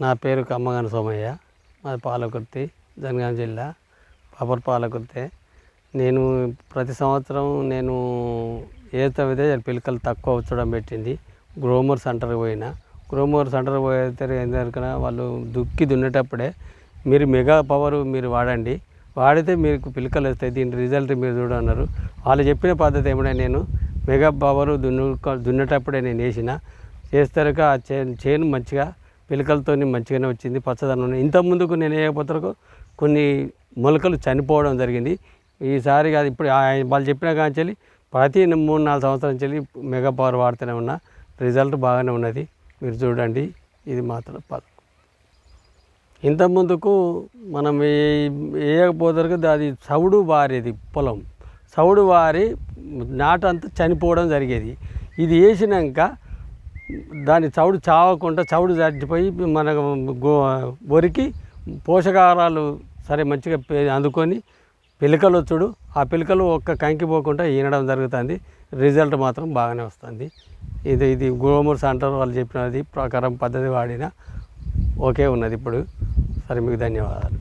నా పేరు కమ్మగాని సోమయ్య, మాది పాలకుర్తి, జనగాం జిల్లా, పాపర్ పాలకుర్తి. నేను ప్రతి సంవత్సరం ఏదైతే పిలకలు తక్కువ వచ్చడం పెట్టింది. గ్రోమర్ సెంటర్కి పోయినా, గ్రోమర్ సెంటర్కి పోతే ఎందుకన్నా వాళ్ళు దున్నేటప్పుడే మీరు మెగా పవర్ మీరు వాడండి, వాడితే మీకు పిలకలు వస్తాయి, దీని రిజల్ట్ మీరు చూడన్నారు. వాళ్ళు చెప్పిన పద్ధతి ఏమైనా నేను మెగా పవర్ దున్నేటప్పుడే నేను చేస్తారక ఆ చేను మంచిగా పిలకలతో మంచిగానే వచ్చింది, పచ్చదనం. ఇంత ముందుకు నేను వేయకపోతే కొన్ని మొలకలు చనిపోవడం జరిగింది. ఈసారి అది ఇప్పుడు వాళ్ళు చెప్పిన కాంచెల్లి ప్రతి 3-4 సంవత్సరాల నుంచి మెగా పవర్ వాడుతూనే ఉన్నా, రిజల్ట్ బాగానే ఉన్నది. మీరు చూడండి, ఇది మాత్రం ఇంత ముందుకు మనం వేయకపోతే అది సౌడు వారేది, పొలం సౌడు వారి నాటంతా చనిపోవడం జరిగేది. ఇది వేసినాక దాని చౌడు చావకుండా చౌడు చచ్చిపోయి మన వరికి పోషకాహారాలు సరే మంచిగా అందుకొని పిలకలు వచ్చుడు, ఆ పిలకలు ఒక్క కంకిపోకుండా ఈనడం జరుగుతుంది. రిజల్ట్ మాత్రం బాగానే వస్తుంది. ఇది గ్రోమర్ సెంటర్ వాళ్ళు చెప్పినది ప్రకారం పద్ధతి వాడిన ఓకే ఉన్నది ఇప్పుడు. సరే, మీకు ధన్యవాదాలు.